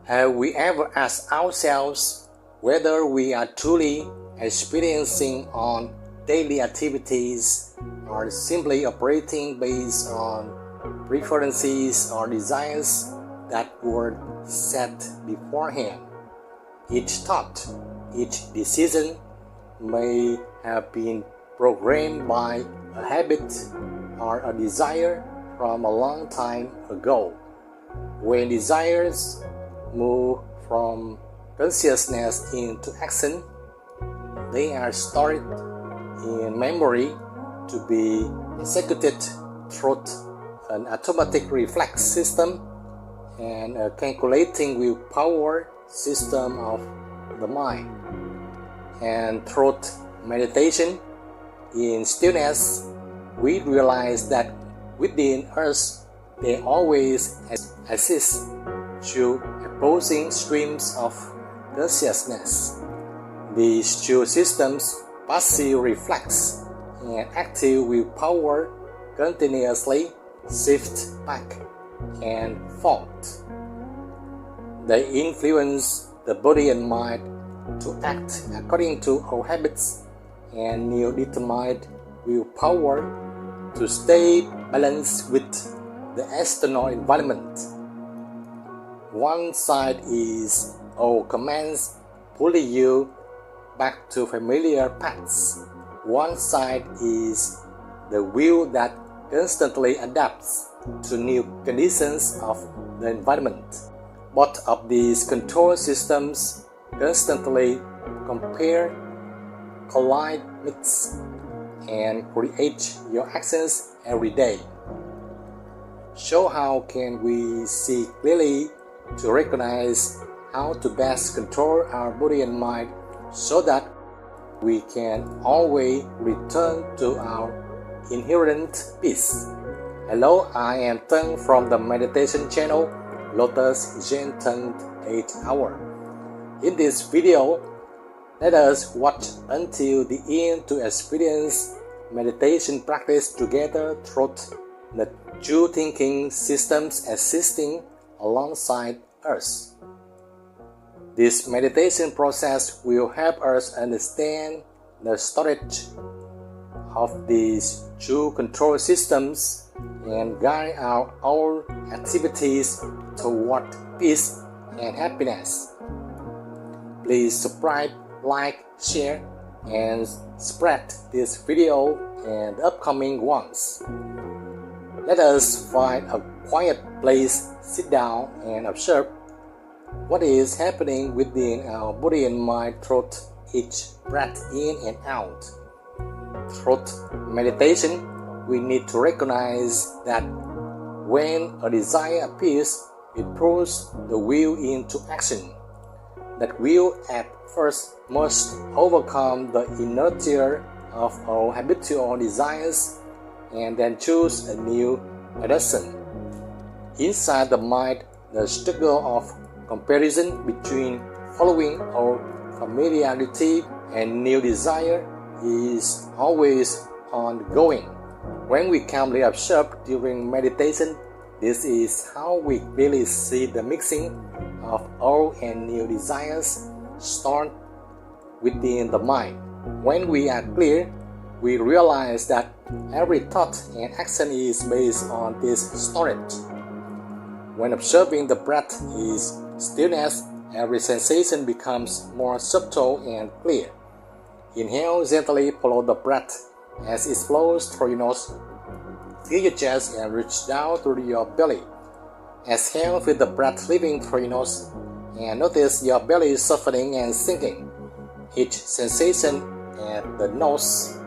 Have we ever asked ourselves whether we are truly experiencing on daily activities or simply operating based on preferences or desires that were set beforehand? Each thought, each decision may have been programmed by a habit or a desire from a long time ago. When desires move from consciousness into action, they are stored in memory to be executed through an automatic reflex system and a calculating willpower system of the mind. And through meditation in stillness, we realize that within us there always exists two opposing streams of consciousness. These two systems, passive reflex and active willpower, continuously shift back and forth. They influence the body and mind to act according to our habits and new determined willpower to stay balanced with the external environment. One side is our commands pulling you back to familiar paths. One side is the will that constantly adapts to new conditions of the environment. Both of these control systems constantly compare, collide, mix, and create your actions every day. So how can we see clearly to recognize how to best control our body and mind so that we can always return to our inherent peace? Hello, I am Tân from the meditation channel Lotuszentan 8 Hour. In this video, let us watch until the end to experience meditation practice together through the two thinking systems existing alongside us. This meditation process will help us understand the storage of these two control systems and guide our activities toward peace and happiness. Please subscribe, like, share, and spread this video and the upcoming ones. Let us find a quiet place, sit down, and observe what is happening within our body and mind through each breath in and out. Through meditation, we need to recognize that when a desire appears, it pulls the will into action. That will at first must overcome the inertia of our habitual desires and then choose a new direction. Inside the mind, the struggle of comparison between following our familiarity and new desire is always ongoing. When we calmly observe during meditation, this is how we really see the mixing of old and new desires stored within the mind. When we are clear, we realize that every thought and action is based on this storage. When observing the breath is stillness, every sensation becomes more subtle and clear. Inhale gently, follow the breath as it flows through your nose. Feel your chest and reach down through your belly. Exhale, feel the breath leaving through your nose and notice your belly softening and sinking. Each sensation at the nose,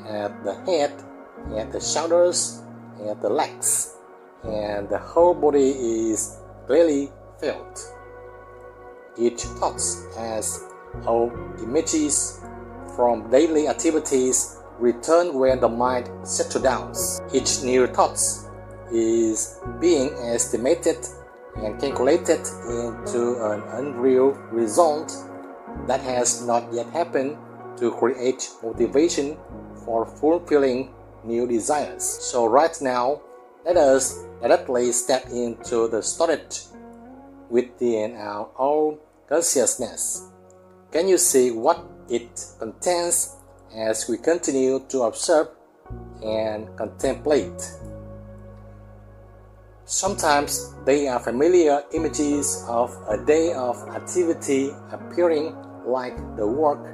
at the head, at the shoulders, at the legs, and the whole body is clearly felt. Each thought as our images from daily activities return when the mind settles down. Each new thought is being estimated and calculated into an unreal result that has not yet happened to create motivation for fulfilling new desires. So right now, let us directly step into the storage within our own consciousness. Can you see what it contains as we continue to observe and contemplate? Sometimes they are familiar images of a day of activity appearing like the work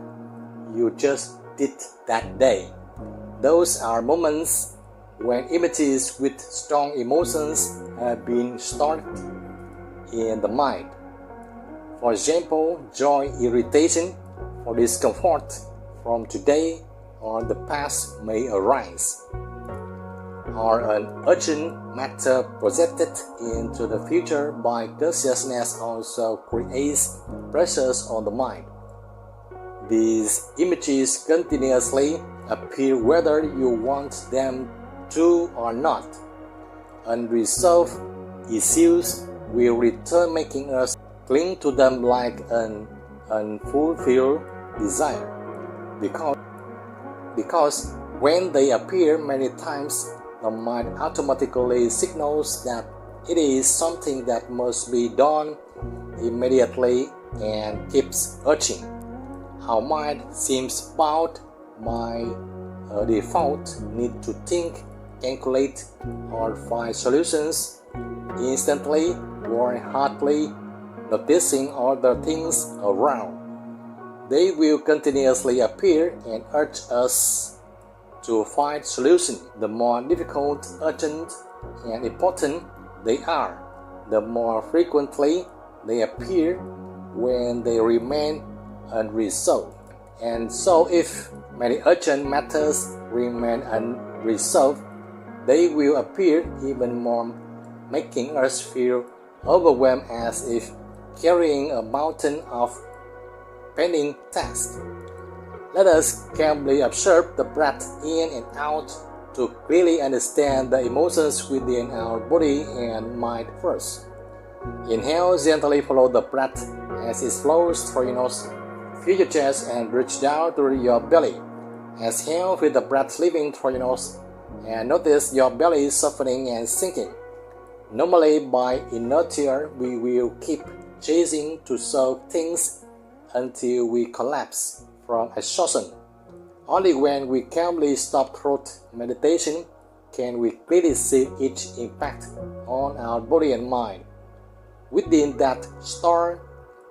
you just did that day. Those are moments when images with strong emotions have been stored in the mind. For example, joy, irritation, or discomfort from today or the past may arise, or an urgent matter projected into the future by consciousness also creates pressures on the mind. These images continuously appear whether you want them to or not. Unresolved issues will return, making us cling to them like an unfulfilled desire. Because when they appear many times, the mind automatically signals that it is something that must be done immediately and keeps urging. Our mind seems bound by a default need to think, calculate, or find solutions instantly or hardly noticing other things around. They will continuously appear and urge us to find solutions. The more difficult, urgent, and important they are, the more frequently they appear when they remain unresolved. And so if many urgent matters remain unresolved, they will appear even more, making us feel overwhelmed as if carrying a mountain of pending tasks. Let us carefully observe the breath in and out to clearly understand the emotions within our body and mind first. Inhale, gently follow the breath as it flows through your nose. Feel your chest and reach down through your belly. Exhale, feel the breath leaving through your nose and notice your belly softening and sinking. Normally, by inertia, we will keep chasing to solve things until we collapse from exhaustion. Only when we calmly stop throat meditation can we clearly see each impact on our body and mind. Within that storm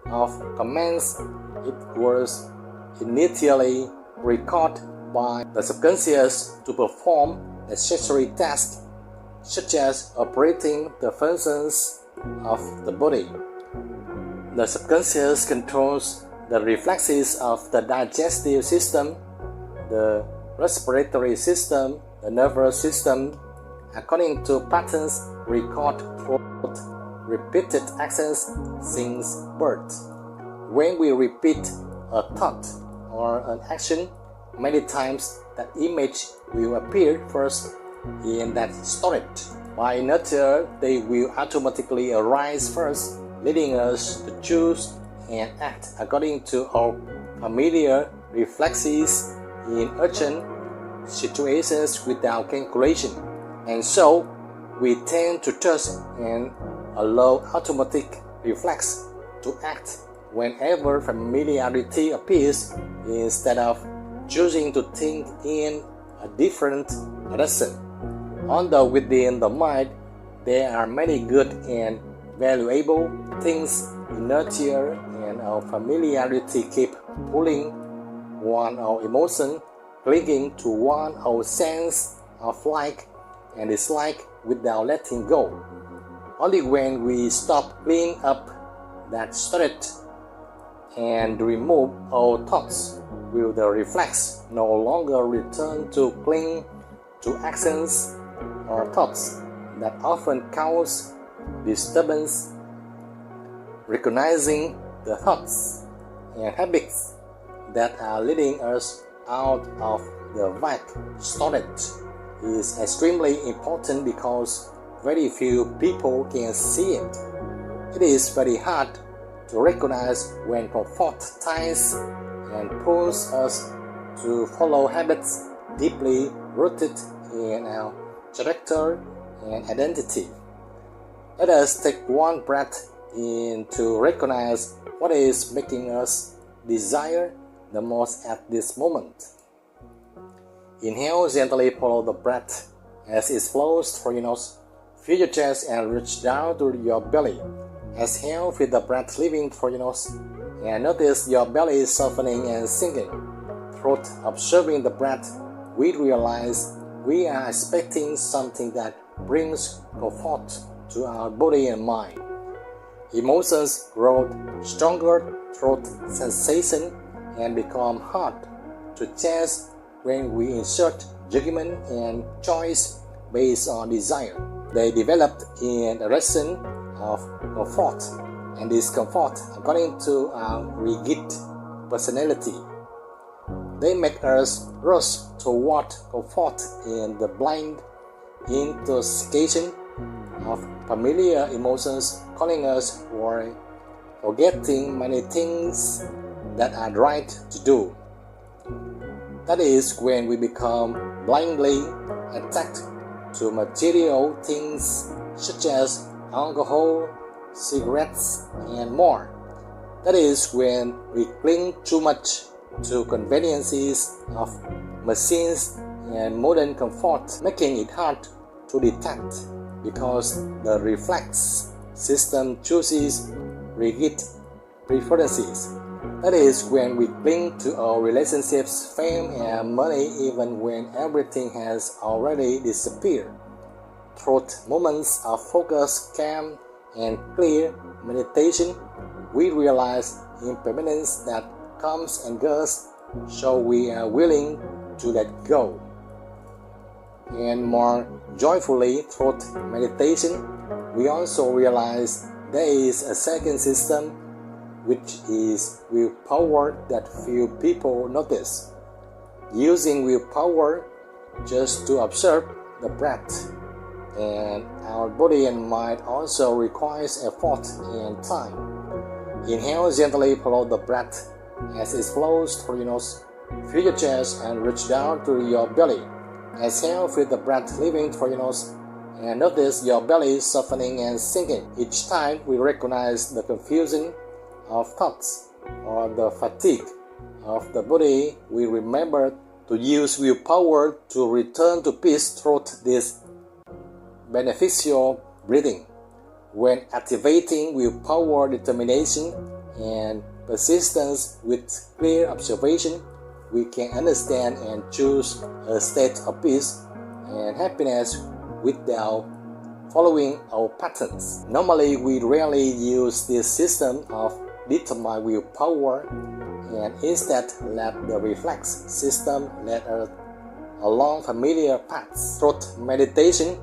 of commands, it was initially recorded by the subconscious to perform necessary tasks such as operating the functions of the body. The subconscious controls the reflexes of the digestive system, the respiratory system, the nervous system, according to patterns recorded through repeated actions since birth. When we repeat a thought or an action many times, that image will appear first in that storage. By nature, they will automatically arise first, leading us to choose and act according to our familiar reflexes in urgent situations without calculation. And so, we tend to trust and allow automatic reflex to act whenever familiarity appears instead of choosing to think in a different direction. Although within the mind there are many good and valuable things, inertia and our familiarity keep pulling one our emotion, clinging to one our sense of like and dislike without letting go. Only when we stop cleaning up that storage and remove our thoughts will the reflex no longer return to cling to actions or thoughts that often cause disturbance. Recognizing the thoughts and habits that are leading us out of the vague storage is extremely important because very few people can see it. It is very hard to recognize when comfort ties and pulls us to follow habits deeply rooted in our character and identity. Let us take one breath in to recognize what is making us desire the most at this moment. Inhale, gently follow the breath as it flows through your nose. Feel your chest and reach down to your belly. Exhale, feel the breath leaving through your nose and notice your belly softening and sinking. Through observing the breath, we realize we are expecting something that brings comfort to our body and mind. Emotions grow stronger through sensation and become hard to change when we insert judgment and choice based on desire. They develop in a direction of comfort and discomfort according to our rigid personality. They make us rush toward comfort in the blind intoxication of familiar emotions, calling us for forgetting many things that are right to do. That is when we become blindly attached to material things such as alcohol, cigarettes, and more. That is when we cling too much to conveniences of machines and modern comfort, making it hard to detect because the reflex system chooses rigid preferences. That is when we cling to our relationships, fame, and money even when everything has already disappeared. Through moments of focus, calm, and clear meditation, we realize impermanence that comes and goes, so we are willing to let go. And more joyfully through meditation, we also realize there is a second system, which is willpower, that few people notice. Using willpower just to observe the breath and our body and mind also requires effort and time. Inhale, gently follow the breath as it flows through your nose. Feel your chest and reach down to your belly. Exhale, feel the breath leaving through your nose and notice your belly softening and sinking. Each time we recognize the confusion of thoughts or the fatigue of the body, we remember to use willpower to return to peace through this beneficial breathing. When activating willpower, determination, and persistence with clear observation, we can understand and choose a state of peace and happiness without following our patterns. Normally, we rarely use this system of determined willpower and instead let the reflex system lead us along familiar paths. Through meditation,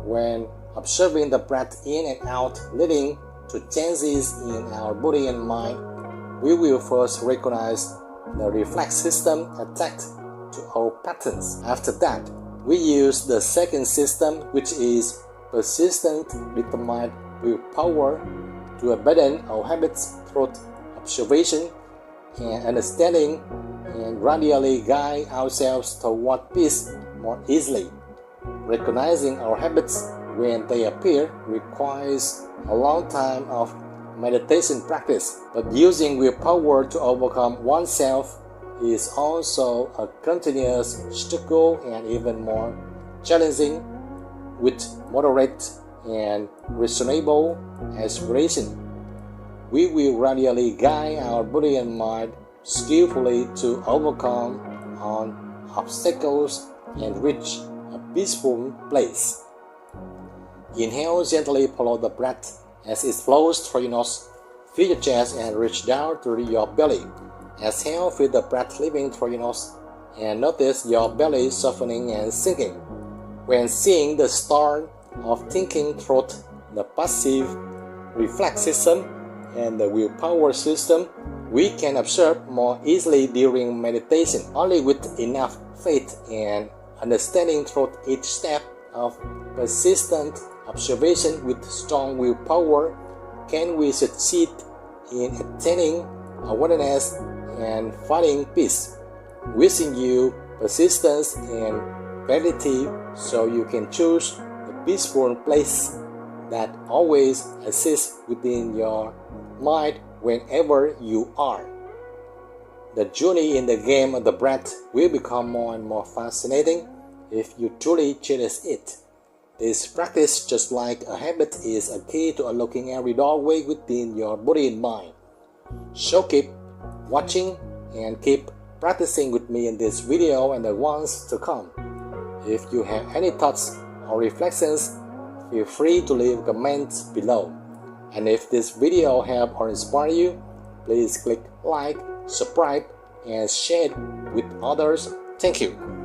when observing the breath in and out leading to changes in our body and mind, we will first recognize the reflex system attached to our patterns. After that, we use the second system, which is persistent determined willpower, to abandon our habits through observation and understanding and gradually guide ourselves toward peace more easily. Recognizing our habits when they appear requires a long time of meditation practice, but using willpower to overcome oneself is also a continuous struggle and even more challenging with moderate and reasonable aspiration. We will gradually guide our body and mind skillfully to overcome on obstacles and reach a peaceful place. Inhale, gently follow the breath as it flows through your nose. Feel your chest and reach down to your belly. Exhale, feel the breath leaving through your nose and notice your belly softening and sinking. When seeing the start of thinking through the passive reflex system and the willpower system, we can observe more easily during meditation. Only with enough faith and understanding through each step of persistent observation with strong willpower can we succeed in attaining awareness and finding peace. Wishing you persistence and clarity so you can choose the peaceful place that always exists within your mind whenever you are. The journey in the game of the breath will become more and more fascinating if you truly cherish it. This practice, just like a habit, is a key to unlocking every doorway within your body and mind. So keep watching and keep practicing with me in this video and the ones to come. If you have any thoughts or reflections, feel free to leave comments below. And if this video helped or inspired you, please click like, subscribe, and share it with others. Thank you.